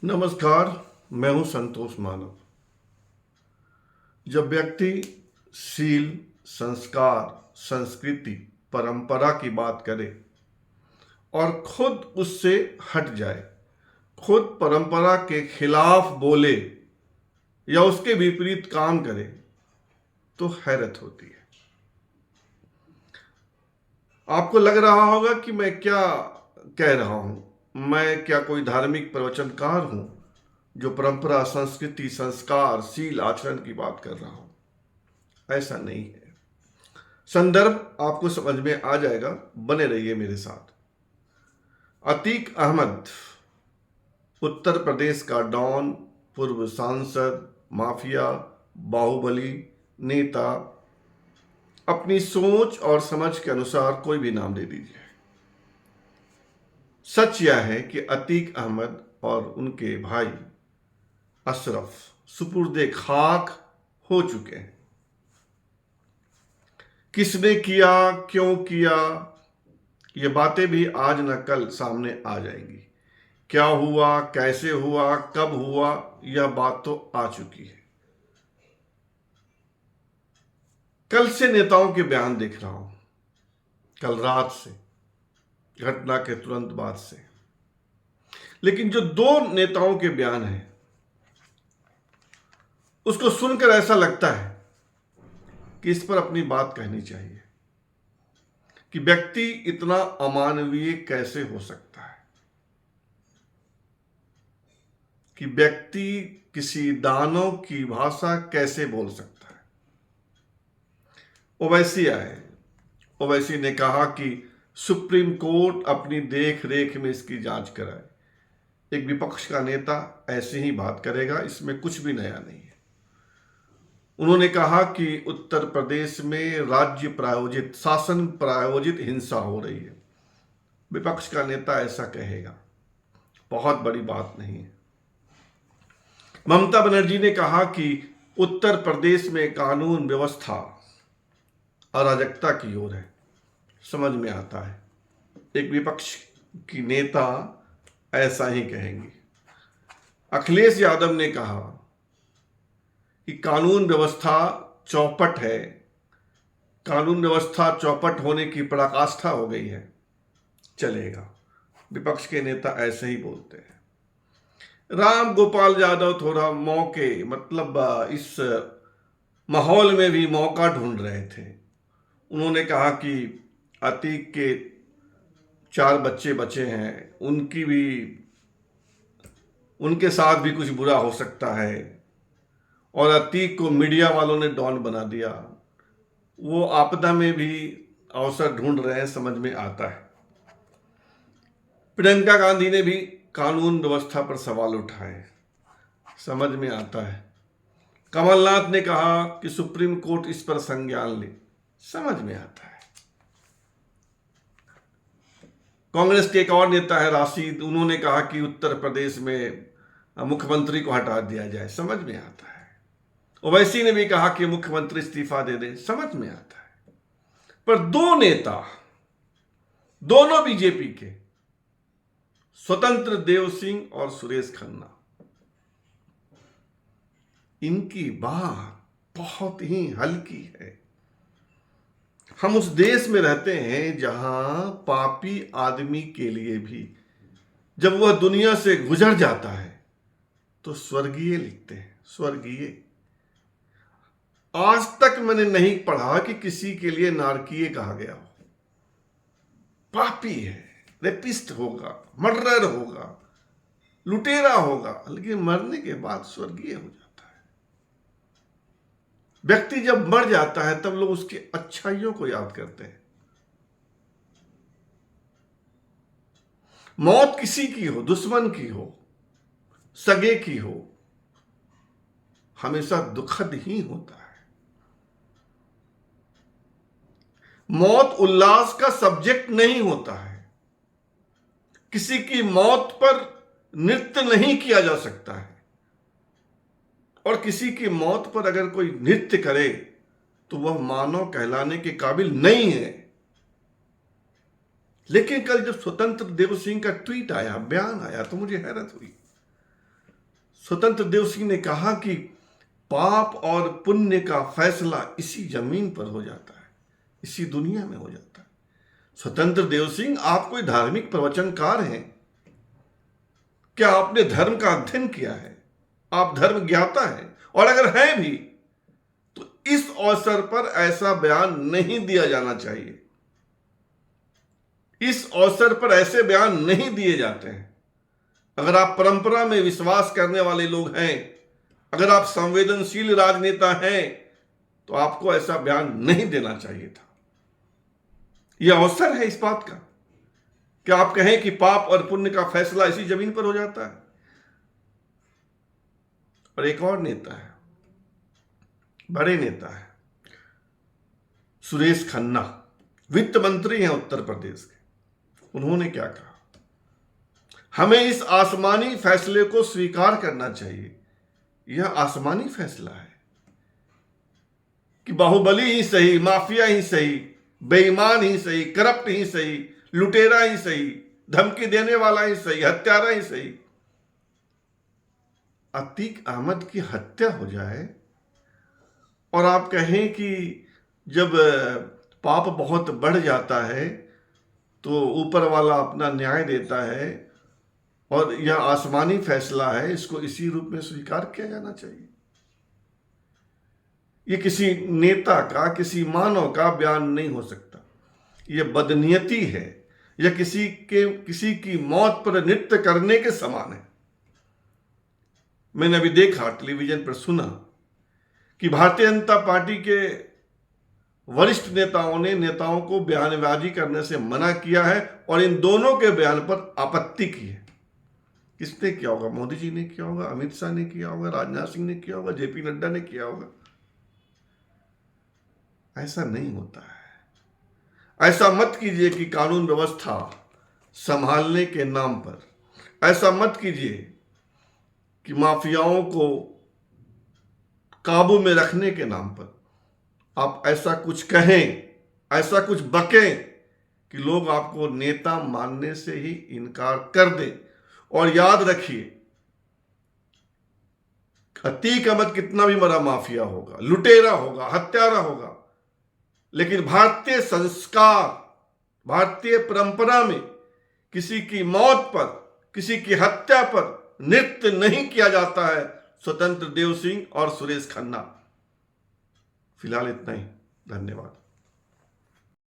नमस्कार। मैं हूं संतोष मानव। जब व्यक्ति शील, संस्कार, संस्कृति, परंपरा की बात करे और खुद उससे हट जाए, खुद परंपरा के खिलाफ बोले या उसके विपरीत काम करे, तो हैरत होती है। आपको लग रहा होगा कि मैं क्या कह रहा हूं। मैं क्या कोई धार्मिक प्रवचनकार हूं जो परंपरा, संस्कृति, संस्कार, शील, आचरण की बात कर रहा हूं? ऐसा नहीं है। संदर्भ आपको समझ में आ जाएगा, बने रहिए मेरे साथ। अतीक अहमद, उत्तर प्रदेश का डॉन, पूर्व सांसद, माफिया, बाहुबली, नेता, अपनी सोच और समझ के अनुसार कोई भी नाम दे दीजिए। सच यह है कि अतीक अहमद और उनके भाई अशरफ सुपुर्दे खाक हो चुके हैं। किसने किया, क्यों किया, ये बातें भी आज न कल सामने आ जाएंगी। क्या हुआ, कैसे हुआ, कब हुआ, यह बात तो आ चुकी है। कल से नेताओं के बयान देख रहा हूं, कल रात से, घटना के तुरंत बाद से। लेकिन जो दो नेताओं के बयान हैं, उसको सुनकर ऐसा लगता है कि इस पर अपनी बात कहनी चाहिए कि व्यक्ति इतना अमानवीय कैसे हो सकता है, कि व्यक्ति किसी दानव की भाषा कैसे बोल सकता है। ओवैसी आए, ओवैसी ने कहा कि सुप्रीम कोर्ट अपनी देख रेख में इसकी जांच कराए। एक विपक्ष का नेता ऐसे ही बात करेगा, इसमें कुछ भी नया नहीं है। उन्होंने कहा कि उत्तर प्रदेश में राज्य प्रायोजित, शासन प्रायोजित हिंसा हो रही है। विपक्ष का नेता ऐसा कहेगा, बहुत बड़ी बात नहीं है। ममता बनर्जी ने कहा कि उत्तर प्रदेश में कानून व्यवस्था अराजकता की ओर है। समझ में आता है, एक विपक्ष की नेता ऐसा ही कहेंगी। अखिलेश यादव ने कहा कि कानून व्यवस्था चौपट है, कानून व्यवस्था चौपट होने की पराकाष्ठा हो गई है। चलेगा, विपक्ष के नेता ऐसे ही बोलते हैं। राम गोपाल यादव थोड़ा मौके, मतलब इस माहौल में भी मौका ढूंढ रहे थे। उन्होंने कहा कि अतीक के 4 बच्चे बचे हैं, उनके साथ भी कुछ बुरा हो सकता है, और अतीक को मीडिया वालों ने डॉन बना दिया। वो आपदा में भी अवसर ढूंढ रहे हैं, समझ में आता है। प्रियंका गांधी ने भी कानून व्यवस्था पर सवाल उठाए, समझ में आता है। कमलनाथ ने कहा कि सुप्रीम कोर्ट इस पर संज्ञान ले, समझ में आता है। कांग्रेस के एक और नेता है राशिद, उन्होंने कहा कि उत्तर प्रदेश में मुख्यमंत्री को हटा दिया जाए, समझ में आता है। ओवैसी ने भी कहा कि मुख्यमंत्री इस्तीफा दे दे, समझ में आता है। पर दो नेता, दोनों बीजेपी के, स्वतंत्र देव सिंह और सुरेश खन्ना, इनकी बात बहुत ही हल्की है। हम उस देश में रहते हैं जहां पापी आदमी के लिए भी जब वह दुनिया से गुजर जाता है तो स्वर्गीय लिखते हैं, स्वर्गीय। आज तक मैंने नहीं पढ़ा कि किसी के लिए नारकीय कहा गया हो। पापी है, रेपिस्ट होगा, मर्डरर होगा, लुटेरा होगा, लेकिन मरने के बाद स्वर्गीय हो जाता है। व्यक्ति जब मर जाता है तब लोग उसकी अच्छाइयों को याद करते हैं। मौत किसी की हो, दुश्मन की हो, सगे की हो, हमेशा दुखद ही होता है। मौत उल्लास का सब्जेक्ट नहीं होता है। किसी की मौत पर नृत्य नहीं किया जा सकता है, और किसी की मौत पर अगर कोई नृत्य करे तो वह मानव कहलाने के काबिल नहीं है। लेकिन कल जब स्वतंत्र देव सिंह का ट्वीट आया, बयान आया, तो मुझे हैरत हुई। स्वतंत्र देव सिंह ने कहा कि पाप और पुण्य का फैसला इसी जमीन पर हो जाता है, इसी दुनिया में हो जाता है। स्वतंत्र देव सिंह, आप कोई धार्मिक प्रवचनकार हैं? क्या आपने धर्म का अध्ययन किया है? आप धर्म ज्ञाता हैं? और अगर हैं भी तो इस अवसर पर ऐसा बयान नहीं दिया जाना चाहिए। इस अवसर पर ऐसे बयान नहीं दिए जाते हैं। अगर आप परंपरा में विश्वास करने वाले लोग हैं, अगर आप संवेदनशील राजनेता हैं, तो आपको ऐसा बयान नहीं देना चाहिए था। यह अवसर है इस बात का कि आप कहें कि पाप और पुण्य का फैसला इसी जमीन पर हो जाता है। और एक और नेता है, बड़े नेता है, सुरेश खन्ना, वित्त मंत्री हैं उत्तर प्रदेश के। उन्होंने क्या कहा? हमें इस आसमानी फैसले को स्वीकार करना चाहिए। यह आसमानी फैसला है कि बाहुबली ही सही, माफिया ही सही, बेईमान ही सही, करप्ट ही सही, लुटेरा ही सही, धमकी देने वाला ही सही, हत्यारा ही सही, अतीक अहमद की हत्या हो जाए और आप कहें कि जब पाप बहुत बढ़ जाता है तो ऊपर वाला अपना न्याय देता है और यह आसमानी फैसला है, इसको इसी रूप में स्वीकार किया जाना चाहिए। यह किसी नेता का, किसी मानव का बयान नहीं हो सकता। यह बदनीयती है। यह किसी की मौत पर नृत्य करने के समान है। मैंने अभी देखा, टेलीविजन पर सुना कि भारतीय जनता पार्टी के वरिष्ठ नेताओं को बयानबाजी करने से मना किया है और इन दोनों के बयान पर आपत्ति की है। किसने किया होगा? मोदी जी ने किया होगा, अमित शाह ने किया होगा, राजनाथ सिंह ने किया होगा, जेपी नड्डा ने किया होगा। ऐसा नहीं होता है। ऐसा मत कीजिए कि कानून व्यवस्था संभालने के नाम पर, ऐसा मत कीजिए कि माफियाओं को काबू में रखने के नाम पर आप ऐसा कुछ कहें, ऐसा कुछ बकें कि लोग आपको नेता मानने से ही इनकार कर दें। और याद रखिए, अतीक अहमद कितना भी बड़ा माफिया होगा, लुटेरा होगा, हत्यारा होगा, लेकिन भारतीय संस्कार, भारतीय परंपरा में किसी की मौत पर, किसी की हत्या पर नृत्य नहीं किया जाता है। स्वतंत्र देव सिंह और सुरेश खन्ना। फिलहाल इतना ही। धन्यवाद।